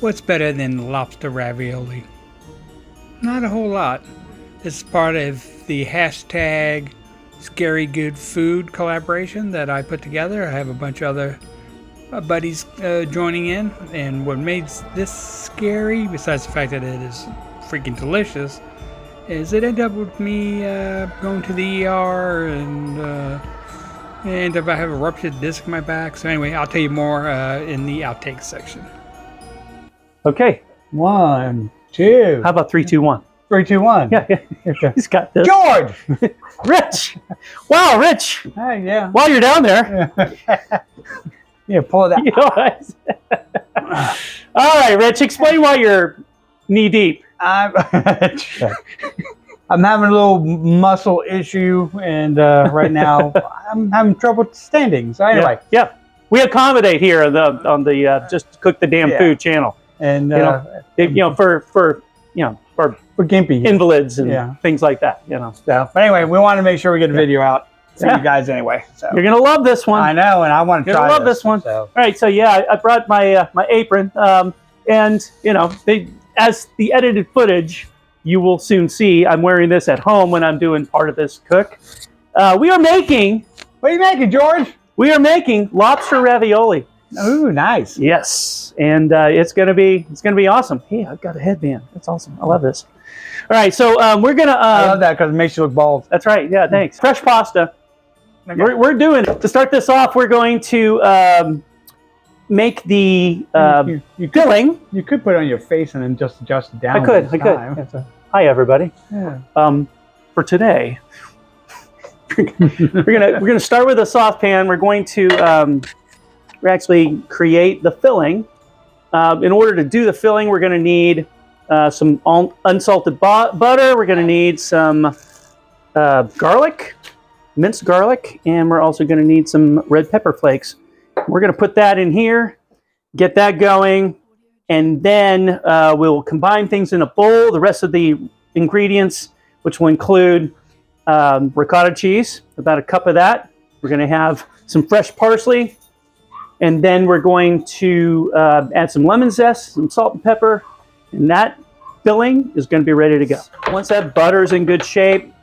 What's better than lobster ravioli? Not a whole lot. This is part of the hashtag Scary Good Food collaboration that I put together. I have a bunch of other buddies joining in, and what made this scary, besides the fact that it is freaking delicious, is it ended up with me going to the ER and if I have a ruptured disc in my back. So anyway, I'll tell you more in the outtakes section. Okay. 1, 2. How about 3, 2, 1? 3, 2, 1. Yeah. Okay. He's got this. George! Rich! Wow, Rich! Hey, yeah. While you're down there. Yeah, pull it out. You know what? All right, Rich, explain why you're knee deep. I'm having a little muscle issue, and right now I'm having trouble standing. So anyway. Yeah. We accommodate here on the Just Cook the Damn Food channel. And for gimpy invalids and things like that, you know. So, but anyway, we want to make sure we get a video out for you guys anyway. So you're gonna love this one. I know, and I want to try love this one. So. All right, so yeah, I brought my my apron, and you know, as the edited footage, you will soon see. I'm wearing this at home when I'm doing part of this cook. We are making. What are you making, George? We are making lobster ravioli. Ooh, nice. Yes, and it's gonna be awesome. Hey, I've got a headband. That's awesome. I love this. All right, so we're gonna. I love that because it makes you look bald. That's right. Yeah, thanks. Fresh pasta. Okay. We're doing to start this off. We're going to make the filling. You could put it on your face and then just adjust it down. I could. Hi, everybody. Yeah. For today, we're gonna start with a saucepan. We're going to actually create the filling. In order to do the filling, we're going to need some unsalted butter. We're going to need some garlic, minced garlic, and we're also going to need some red pepper flakes. We're going to put that in here, get that going, and then we'll combine things in a bowl. The rest of the ingredients, which will include ricotta cheese, about a cup of that. We're going to have some fresh parsley, and then we're going to add some lemon zest, some salt and pepper, and that filling is going to be ready to go. Once that butter is in good shape,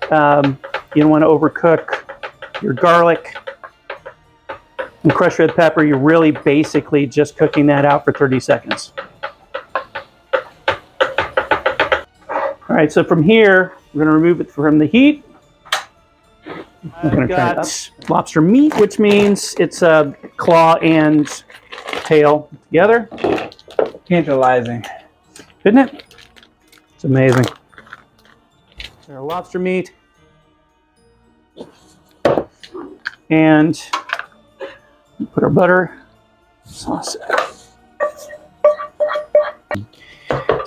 you don't want to overcook your garlic and crushed red pepper. You're really basically just cooking that out for 30 seconds. All right, so from here, we're going to remove it from the heat. I've got lobster meat, which means it's a claw and tail together. Tantalizing. Isn't it? It's amazing. Our lobster meat. And put our butter sauce.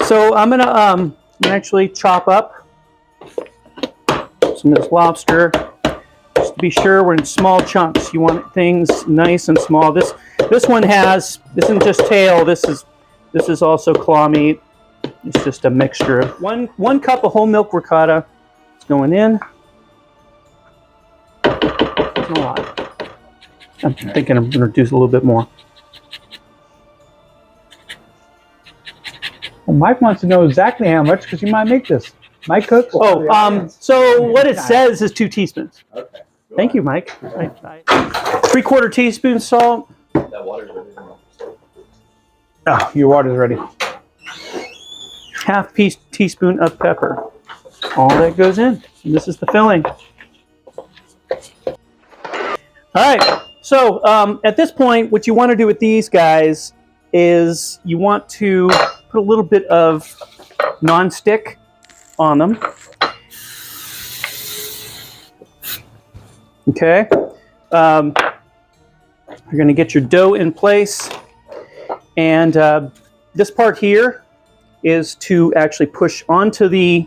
So I'm gonna actually chop up some of this lobster. Just to be sure we're in small chunks. You want things nice and small. This one has, this isn't just tail, this is also claw meat. It's just a mixture of one cup of whole milk ricotta. It's going in. That's a lot. I'm thinking I'm going to do a little bit more. Well, Mike wants to know exactly how much because he might make this. Mike cooks. So what it says is 2 teaspoons. Okay. Thank you, Mike. 3/4 teaspoon salt. That water's ready. Oh, your water's ready. Half teaspoon of pepper. All that goes in. And this is the filling. All right. So at this point, what you want to do with these guys is you want to put a little bit of nonstick on them. Okay. You're going to get your dough in place. And this part here is to actually push onto the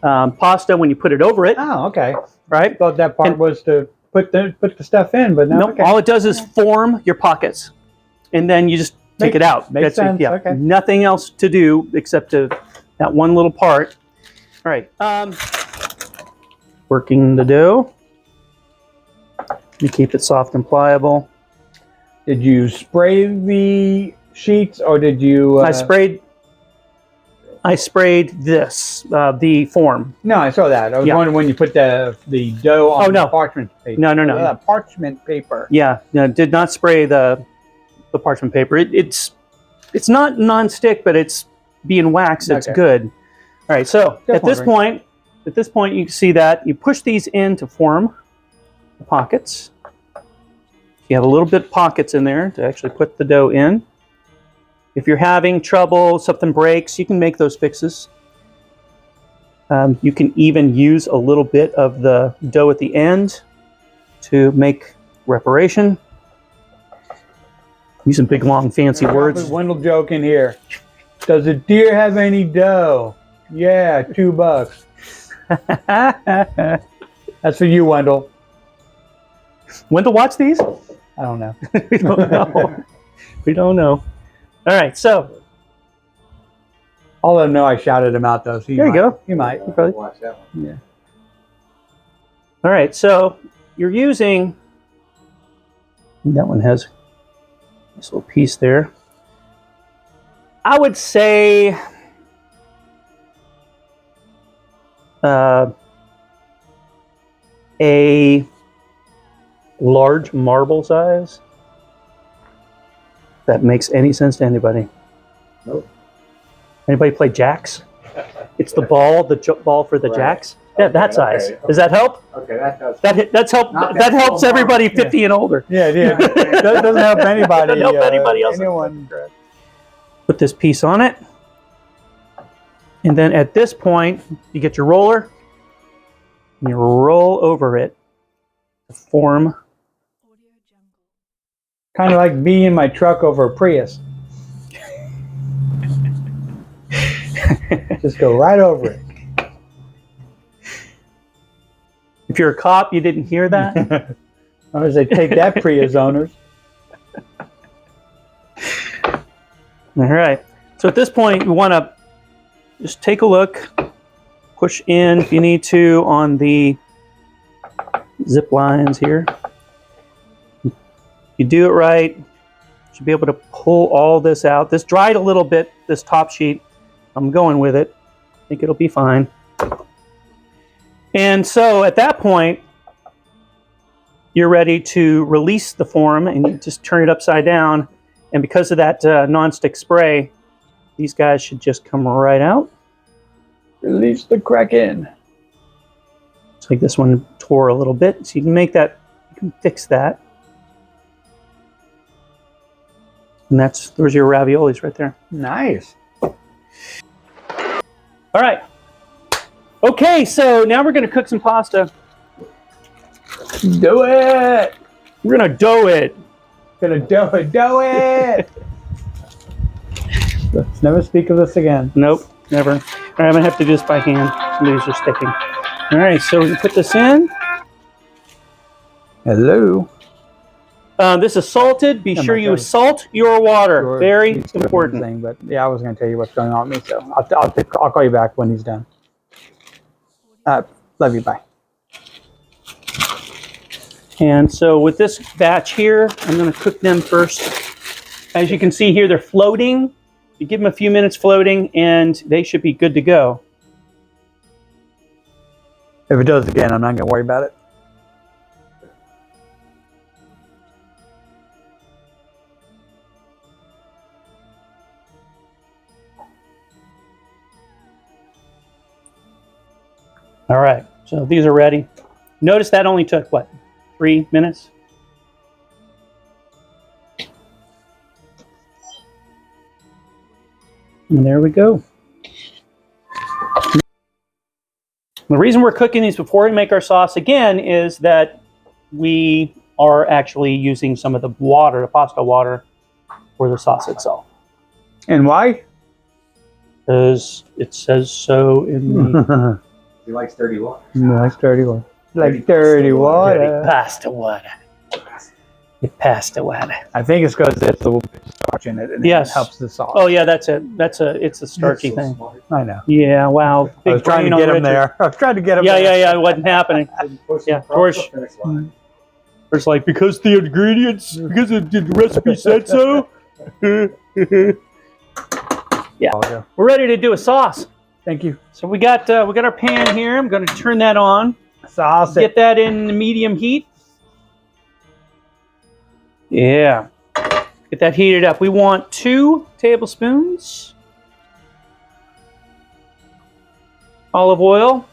pasta when you put it over it. Oh, okay. Right? Thought that part was to put the stuff in, but no. Nope. Okay. All it does is form your pockets, and then you just take it out. Makes sense. Yeah. Okay. Nothing else to do except that one little part. All right. Working the dough. You keep it soft and pliable. Did you spray the sheets, or did you? I sprayed this the form. No, I saw that. I was Yeah. wondering when you put the dough on no. the parchment paper. No. Parchment paper. Yeah, no, did not spray the parchment paper. It's not non-stick, but it's being waxed. It's Okay. good. All right, so at this point, you can see that you push these in to form the pockets. You have a little bit pockets in there to actually put the dough in. If you're having trouble, something breaks, you can make those fixes. You can even use a little bit of the dough at the end to make reparation. Using big, long, fancy words. Wendell joke in here. Does a deer have any dough? Yeah, $2. That's for you, Wendell. When to watch these? I don't know. We don't know. We don't know. All right, so I'll let him know I shouted him out, though. So there you go. He might. Probably. Watch that one. Yeah. All right, so you're using, that one has this little piece there. I would say a large marble size. If that makes any sense to anybody. Nope. Anybody play jacks? It's the ball, ball for the Right. jacks. Yeah, that size. Okay. Does that help? Okay, that does. That's help. Not That that helps small everybody marble. 50 and older. Yeah. Doesn't help anybody. Doesn't help anybody else. Anyone. Put this piece on it. And then at this point, you get your roller and you roll over it to form. Kind of like being in my truck over a Prius. Just go right over it. If you're a cop, you didn't hear that. Or as they take that, Prius owners. All right. So at this point, you want to just take a look, push in if you need to on the zip lines here. If you do it right, you should be able to pull all this out. This dried a little bit, this top sheet. I'm going with it. I think it'll be fine. And so at that point, you're ready to release the form, and you just turn it upside down. And because of that non-stick spray, these guys should just come right out. Release the Kraken. It's like this one tore a little bit, so you can make that, you can fix that. And there's your raviolis right there. Nice. All right. Okay, so now we're going to cook some pasta. Do it. We're going to dough it. Gonna do it. Let's never speak of this again. Nope, never. All right, I'm going to have to do this by hand. These are sticking. All right, so we can put this in. Hello. This is salted. Be Oh sure my you God. salt your water. Sure, Very he's doing important. his thing, but yeah, I was gonna tell you what's going on with me, so I'll call you back when he's done. Love you. Bye. And so with this batch here, I'm going to cook them first. As you can see here, they're floating. You give them a few minutes floating, and they should be good to go. If it does again, I'm not gonna worry about it. All right, so these are ready. Notice that only took, what, 3 minutes? And there we go. The reason we're cooking these before we make our sauce again is that we are actually using some of the water, the pasta water, for the sauce itself. And why? Because it says so in the He likes dirty water. Nice dirty water. Like dirty water. pasta water. The pasta water. I think it's because there's a little bit of starch in it, and Yes. it helps the sauce. Oh yeah, that's it. It's a starchy So thing. smart. I know. Yeah, wow. I was trying to get him there. I was trying to get him there. Yeah, it wasn't happening. Push Yeah, him across the Torch. finish line. It's like, because the ingredients, because the recipe said so, Yeah, we're ready to do a sauce. Thank you. So we got our pan here. I'm going to turn that on. Sauce Get it. that in medium heat. Yeah. Get that heated up. We want 2 tablespoons olive oil.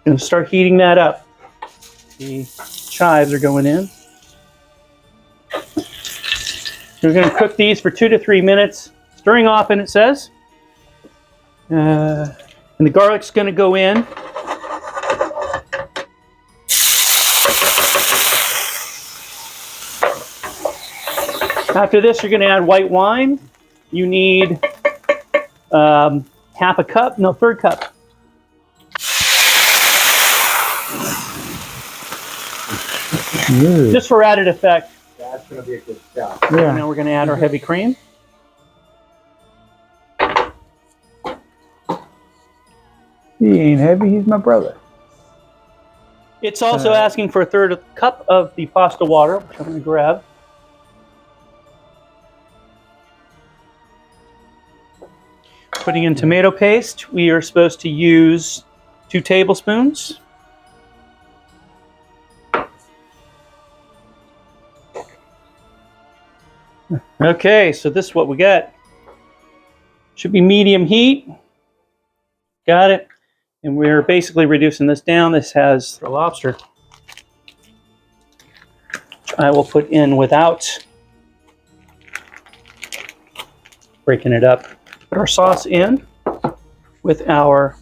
And start heating that up. The chives are going in. We're going to cook these for 2 to 3 minutes, stirring often, it says. And the garlic's going to go in. After this, you're going to add white wine. You need half a cup, no, third cup. Just for added effect. That's going to be a good shot. Yeah. Now we're going to add our heavy cream. He ain't heavy. He's my brother. It's also asking for a third cup of the pasta water, which I'm going to grab. Putting in tomato paste, we are supposed to use 2 tablespoons. Okay, so this is what we got. Should be medium heat. Got it. And we're basically reducing this down. This has the lobster. I will put in without breaking it up. Put our sauce in with our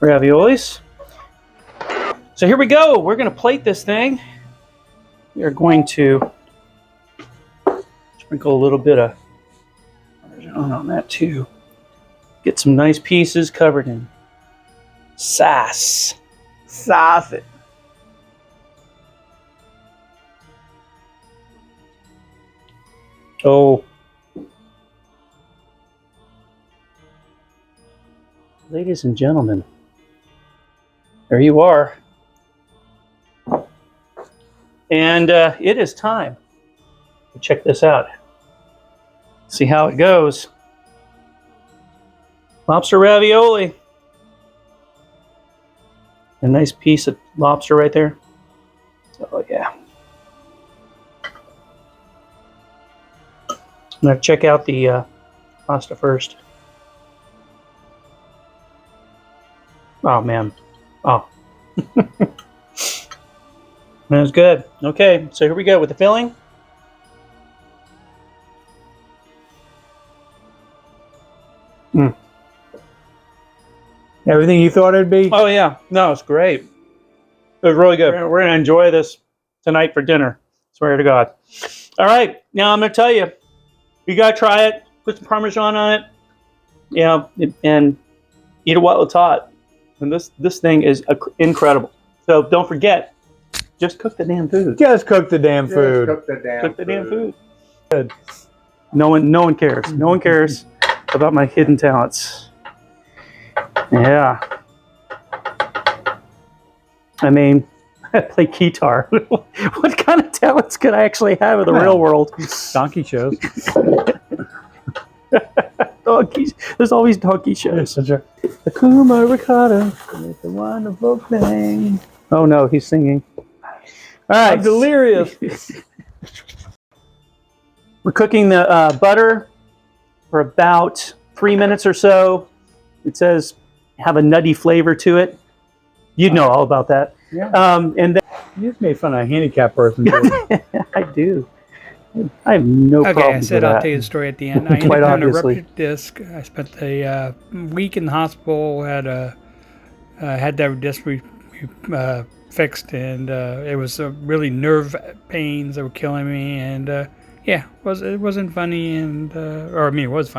raviolis. So here we go. We're going to plate this thing. We are going to sprinkle a little bit of Parmesan on that too. Get some nice pieces covered in sauce. Sauce it. Oh. Ladies and gentlemen, there you are. And it is time to check this out. See how it goes. Lobster ravioli. A nice piece of lobster right there. Oh yeah. I'm going to check out the pasta first. Oh, man. Oh. That's good. Okay, so here we go with the filling. Everything you thought it'd be? Oh, yeah. No, it's great. It was really good. We're going to enjoy this tonight for dinner. Swear to God. All right, now I'm going to tell you. You got to try it. Put some Parmesan on it. Yeah, and eat it while it's hot. And this thing is incredible. So don't forget, just cook the damn food. Just cook the damn food. Cook the damn Cook the damn food. Good. No one cares. No one cares about my hidden talents. Yeah. I mean, I play guitar. What kind of talents could I actually have in the real world? Donkey shows. Donkeys. There's always donkey shows. Such a Akuma ricotta. it's a wonderful thing. Oh no, he's singing. All right. I'm delirious. We're cooking the butter for about 3 minutes or so. It says have a nutty flavor to it. You'd know all about that. Yeah. And then You just made fun of a handicapped person. Too. I do. I have no Okay, problem I with said that. I'll tell you the story at the end. I ended Quite up having a obviously. ruptured disc. I spent a week in the hospital. Had that disc fixed, and it was really nerve pains that were killing me. And yeah, it wasn't funny, and or I mean, it was funny.